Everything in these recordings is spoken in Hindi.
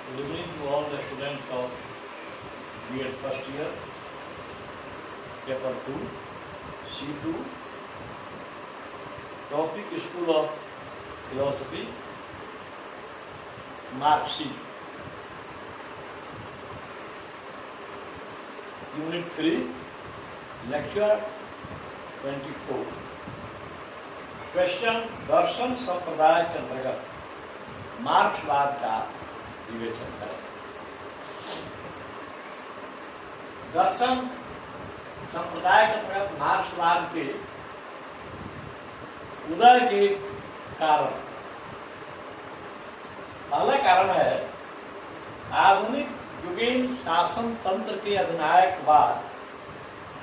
Good evening to all the students of B.Ed first year, paper 2, C2, topic School of Philosophy, Mark C. Unit 3, Lecture 24. Question दर्शन संप्रदाय के अंतर्गत मार्क्सवाद का विवेचन करें। दर्शन संप्रदाय के अंतर्गत मार्क्सवाद के उदय के कारण, पहला कारण है आधुनिक युगीन शासन तंत्र के अधिनायकवाद,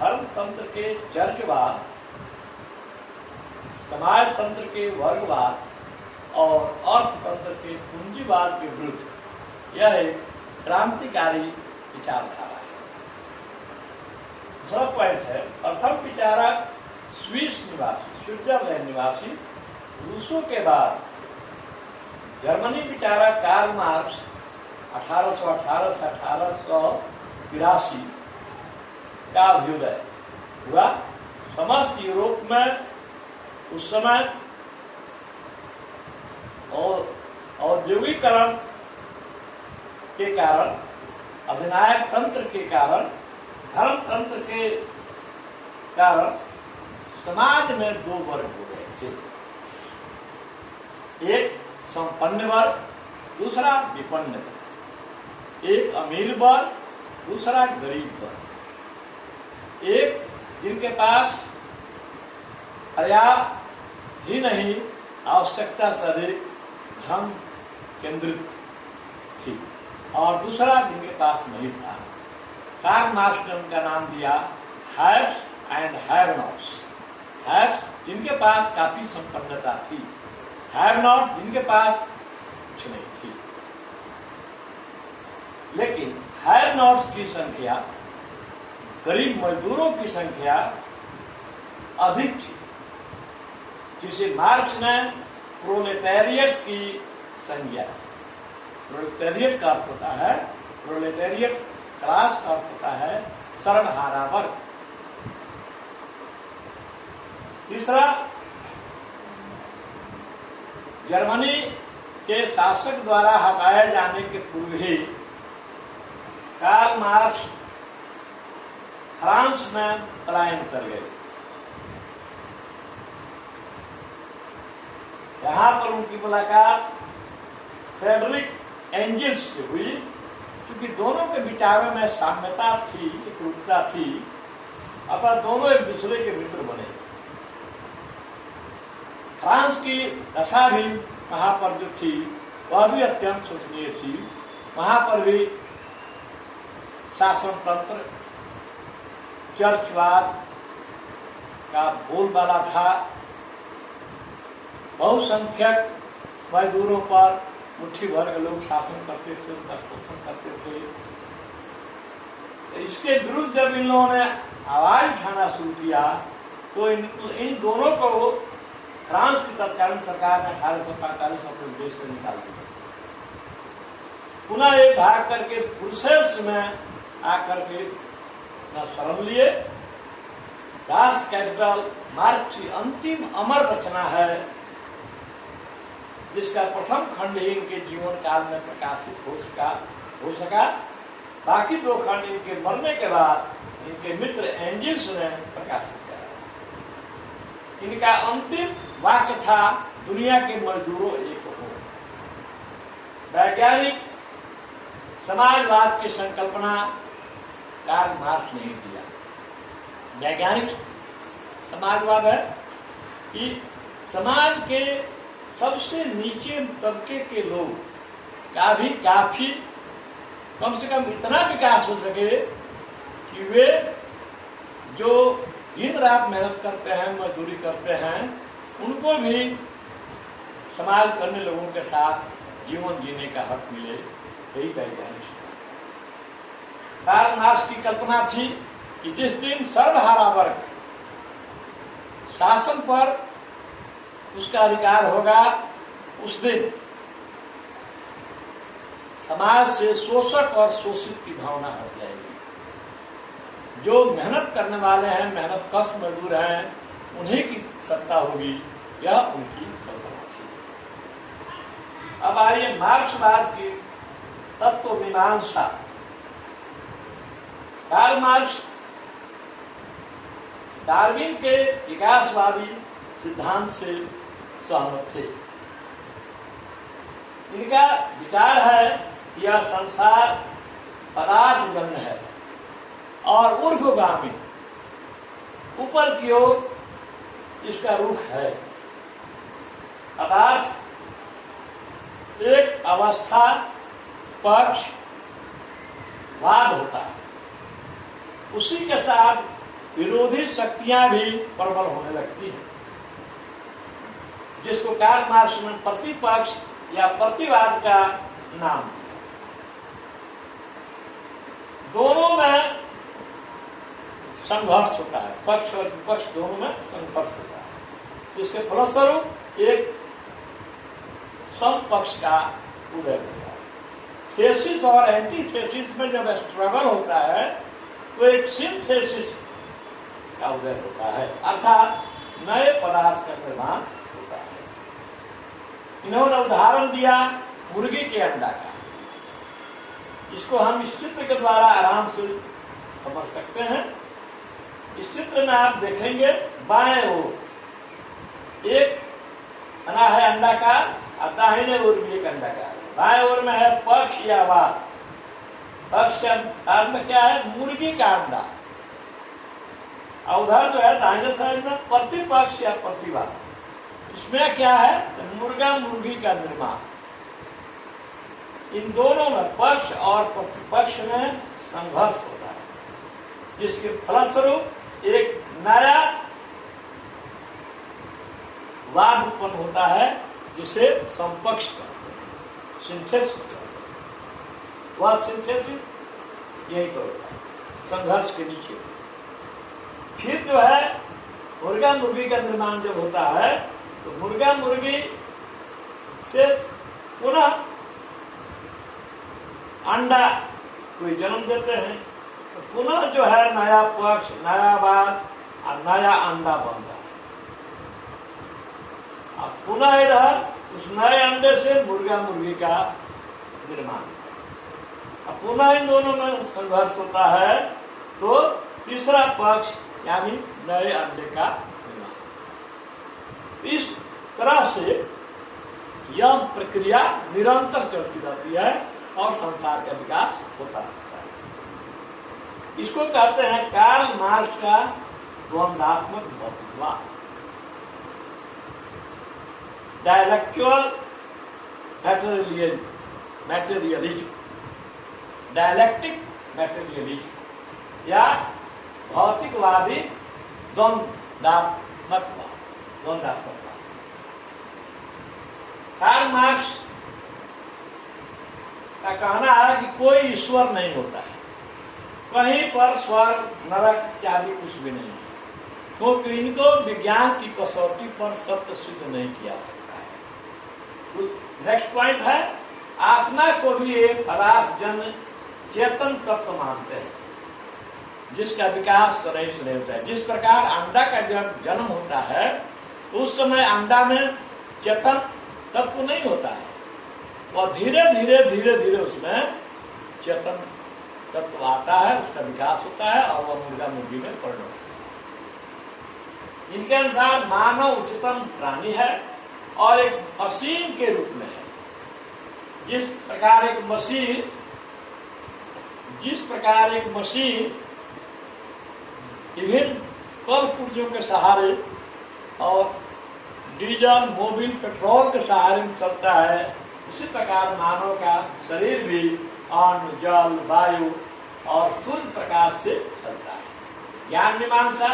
धर्म तंत्र के चर्चवाद, समाज तंत्र के वर्गवाद और अर्थतंत्र के पूंजीवाद के विरुद्ध यह एक क्रांतिकारी विचारधारा है। दूसरा पॉइंट है प्रथम विचारक स्विस निवासी, स्विट्जरलैंड निवासी, रूसों के बाद जर्मनी विचारक कार्ल मार्क्स 1818 से 1883 का अभ्युदय हुआ। समस्त यूरोप में उस समय औद्योगिकरण के कारण, अधिनायक तंत्र के कारण, धर्म तंत्र के कारण समाज में दो वर्ग हो गए थे, एक संपन्न वर्ग, दूसरा विपन्न वर्ग, एक अमीर वर्ग, दूसरा गरीब वर्ग, एक जिनके पास पर्याप्त ही नहीं आवश्यकता से अधिक धन केंद्रित थी और दूसरा जिनके पास नहीं था। कार्ल मार्क्स ने उनका नाम दिया haves and have nots. Haves जिनके पास काफी संपन्नता थी, हैव नॉट जिनके पास कुछ नहीं थी। लेकिन हैव नॉट्स की संख्या, गरीब मजदूरों की संख्या अधिक थी, जिसे मार्क्स ने प्रोलेटारिएट की संज्ञा। प्रोलेटारिएट का अर्थ होता है, प्रोलेटारिएट क्लास का अर्थ होता है सर्वहारा वर्ग। तीसरा, जर्मनी के शासक द्वारा हटाए जाने के पूर्व ही कार्ल मार्क्स फ्रांस में पलायन कर गए। यहाँ पर उनकी मुलाकात फ्रेडरिक एंजल्स से हुई। क्योंकि दोनों के विचारों में साम्यता थी, एकरूपता थी, अतः दोनों एक दूसरे के मित्र बने। फ्रांस की दशा भी वहां पर जो थी वह भी अत्यंत शोचनीय थी। वहां पर भी शासन तंत्र, चर्चवाद का बोलबाला था। बहुसंख्यक मजदूरों पर मुट्ठी भर के लोग शासन करते थे, उनका शोषण करते थे। तो इसके विरुद्ध जब इन लोगों ने आवाज उठाना शुरू किया तो इन दोनों को फ्रांस की तत्कालीन सरकार ने 1845 अपने देश से निकाल दिया। पुनः एक भाग करके ब्रुसेल्स में आकर के अपना शरण लिए। दास कैपिटल मार्क्स की अंतिम अमर रचना है, जिसका प्रथम खंड ही इनके जीवन काल में प्रकाशित हो सका। बाकी दो खंड इनके मरने के बाद इनके मित्र एंजल्स ने प्रकाशित किया। इनका अंतिम वाक्य था, दुनिया के मजदूरों एक हो। वैज्ञानिक समाजवाद की संकल्पना कार्ल मार्क्स ने दिया। वैज्ञानिक समाजवाद है कि समाज के सबसे नीचे तबके के लोग का भी काफी कम से कम इतना विकास हो सके कि वे जो दिन रात मेहनत करते हैं, मजदूरी करते हैं, उनको भी समाज करने लोगों के साथ जीवन जीने का हक मिले। यही वैज्ञानिक कार्ल मार्क्स की कल्पना थी कि जिस दिन सर्वहारा वर्ग शासन पर उसका अधिकार होगा, उस दिन समाज से शोषक और शोषित की भावना हट जाएगी। जो मेहनत करने वाले हैं, मेहनत कश मजदूर हैं, उन्हीं की सत्ता होगी, यह उनकी कल्पना थी। अब आइए मार्क्सवाद की तत्व मीमांसा। कार्ल मार्क्स डार्विन के विकासवादी सिद्धांत से सहमत थे। इनका विचार है कि यह संसार पदार्थ जन्य है और ऊर्ध्वगामी, ऊपर की ओर इसका रुख है। पदार्थ एक अवस्था पक्ष वाद होता है, उसी के साथ विरोधी शक्तियां भी प्रबल होने लगती हैं, जिसको कार्ल मार्क्स ने प्रतिपक्ष या प्रतिवाद का नाम दिया। दोनों में संघर्ष होता है, पक्ष और विपक्ष दोनों में संघर्ष होता है, जिसके फलस्वरूप एक समपक्ष का उदय होता है। थेसिस और एंटीथेसिस में जब स्ट्रगल होता है तो एक सिंथेसिस का उदय होता है, अर्थात नए पदार्थ का निर्माण होता है। इन्होंने उदाहरण दिया मुर्गी के अंडा का। इसको हम इस चित्र के द्वारा आराम से समझ सकते हैं। इस चित्र में आप देखेंगे बाएं ओर एक बना है अंडाकार और दाहिने ओर भी एक अंडाकार। बाएं ओर में है पक्ष या वाद। पक्ष में क्या है? मुर्गी का अंडा। और उधर जो है दाहिने साइड में प्रतिपक्ष या प्रतिवाद। इसमें क्या है? मुर्गा मुर्गी का निर्माण। इन दोनों में पक्ष और प्रतिपक्ष में संघर्ष होता है, जिसके फलस्वरूप एक नया वाद उत्पन्न होता है, जिसे समपक्ष कहते हैं, सिंथेसिस कहते हैं। वह सिंथेसिस यही तो होता है संघर्ष के नीचे। फिर जो है मुर्गा मुर्गी का निर्माण जब होता है तो मुर्गा मुर्गी से पुनः अंडा कोई जन्म देते हैं, तो पुनः जो है नया पक्ष, नया वाद और नया अंडा बनता है। अब पुनः इधर उस नए अंडे से मुर्गा मुर्गी का निर्माण। अब पुनः इन दोनों में संघर्ष होता है, तो तीसरा पक्ष यानी नए अंडे का निर्माण। इस तरह से यह प्रक्रिया निरंतर चलती रहती है और संसार का विकास होता रहता है। इसको कहते हैं कार्ल मार्क्स का द्वंद्वात्मक भौतिकवाद, डायलेक्चुअल मैटेरियलिज्म, डायलेक्टिक मैटेरियलिज्म या भौतिकवादी द्वंद्वात्मक। कार्ल मार्क्स का कहना है कि कोई ईश्वर नहीं होता है, कहीं पर स्वर्ग नरक इत्यादि कुछ भी नहीं है, क्योंकि इनको विज्ञान की कसौटी पर सत्य सिद्ध नहीं किया सकता है। नेक्स्ट पॉइंट है, आत्मा को भी एक पदार्थ जन्य चेतन तत्व मानते हैं, जिसका विकास तरह से नहीं होता है। जिस प्रकार अंडा का जब जन्म होता है उस समय अंडा में चेतन तत्व नहीं होता है, और धीरे धीरे उसमें चेतन तत्व आता है, उसका विकास होता है और वह मुर्गा मुर्गी में परिणत होता है। इनके अनुसार मानव उच्चतम प्राणी है और एक मशीन के रूप में है। जिस प्रकार एक मशीन विभिन्न कल पुर्जों के सहारे और डीजल, मोबिल, पेट्रोल के सहारे में चलता है, उसी प्रकार मानव का शरीर भी अन्न, जल, वायु और सूर्य प्रकाश से चलता है। ज्ञान मीमांसा,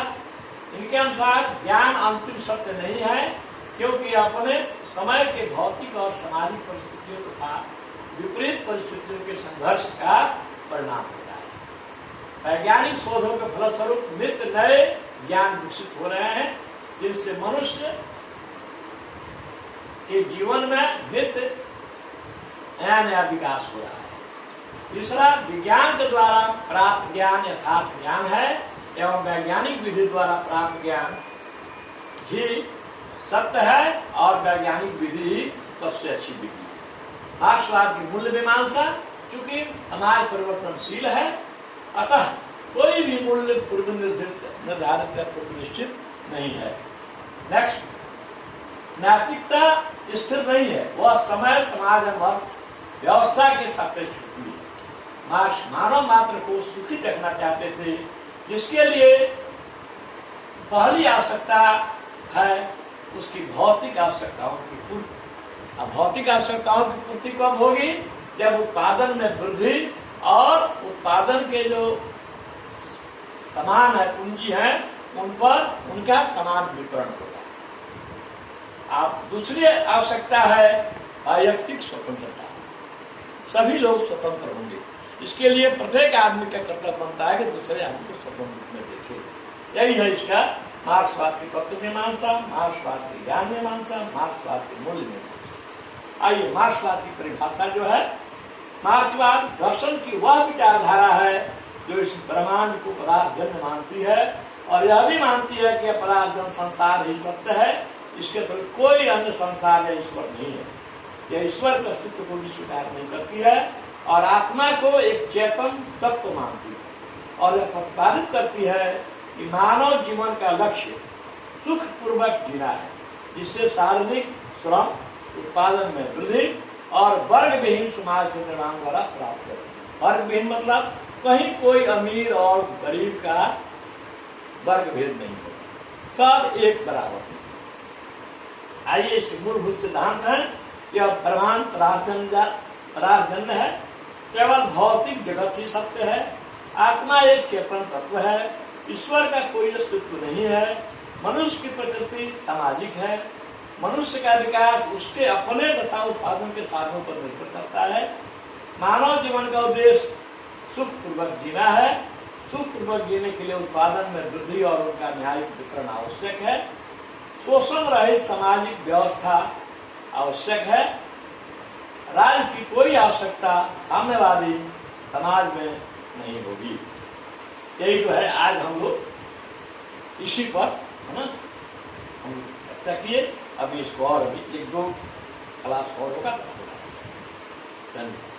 इनके अनुसार ज्ञान अंतिम सत्य नहीं है, क्योंकि अपने समय के भौतिक और सामाजिक परिस्थितियों तथा विपरीत परिस्थितियों के संघर्ष का परिणाम होता है। वैज्ञानिक शोधों के फलस्वरूप नित्य नए ज्ञान विकसित हो रहे हैं, जिनसे मनुष्य के जीवन में नित्य नया नया विकास हो रहा है। तीसरा, विज्ञान के द्वारा प्राप्त ज्ञान यथार्थ ज्ञान है एवं वैज्ञानिक विधि द्वारा प्राप्त ज्ञान ही सत्य है और वैज्ञानिक विधि ही सबसे अच्छी विधि है। मार्क्सवाद की मूल्य मीमांसा, चूंकि समाज परिवर्तनशील है अतः कोई भी मूल्य पूर्व निर्धारित या पूर्व निश्चित नहीं है। नेक्स्ट, नैतिकता स्थिर नहीं है, वह समय समाज एवं व्यवस्था के सापेक्ष होती है। मार्क्स मानव मात्र को सुखी रखना चाहते थे, जिसके लिए पहली आवश्यकता है उसकी भौतिक आवश्यकताओं की पूर्ति। अब भौतिक आवश्यकताओं की पूर्ति कब होगी? जब उत्पादन में वृद्धि और उत्पादन के जो सामान है, पूंजी है, उन पर उनका समान वितरण होगा। अब दूसरी आवश्यकता है वैयक्तिक स्वतंत्रता। सभी लोग स्वतंत्र होंगे। इसके लिए प्रत्येक आदमी का कर्तव्य बनता है कि दूसरे आदमी को स्वतंत्र रूप में देखे। यही है इसका मार्क्सवाद की तत्व मीमांसा, मार्क्सवाद की ज्ञान मीमांसा, मार्क्सवाद की मूल्य मीमांसा। आइए, मार्क्सवाद की परिभाषा जो है, मार्क्सवाद दर्शन की वह विचारधारा है जो इस ब्रह्मांड को पदार्थ जन्य मानती है और यह भी मानती है कि पदार्थ जन्य संसार ही सत्य है, इसके तो कोई अन्य संसार या ईश्वर नहीं है। यह ईश्वर के अस्तित्व को भी स्वीकार नहीं करती है और आत्मा को एक चेतन तत्व मानती है और यह प्रतिपादित करती है कि मानव जीवन का लक्ष्य सुख पूर्वक जीना है, जिससे शारीरिक श्रम, उत्पादन में वृद्धि और वर्ग विहीन समाज के निर्माण द्वारा प्राप्त है। वर्ग विहीन मतलब कहीं कोई अमीर और गरीब का वर्ग भेद नहीं होता, सब एक बराबर है। आइए, इसके मूलभूत सिद्धांत है। यह ब्रह्मांड पदार्थजन्य है, केवल भौतिक जगत ही सत्य है, आत्मा एक चेतन तत्व है, ईश्वर का कोई अस्तित्व नहीं है, मनुष्य की प्रकृति सामाजिक है, मनुष्य का विकास उसके अपने तथा उत्पादन के साधनों पर निर्भर करता है, मानव जीवन का उद्देश्य सुख पूर्वक जीना है, सुख पूर्वक जीने के लिए उत्पादन में वृद्धि और उनका न्यायिक वितरण आवश्यक है, शोषण रहित सामाजिक व्यवस्था आवश्यक है, राज्य की कोई आवश्यकता साम्यवादी समाज में नहीं होगी। यही तो है आज हम लोग इसी पर, है ना, हम चर्चा किए। अभी इसको और अभी 1-2 क्लास और होगा। धन्यवाद।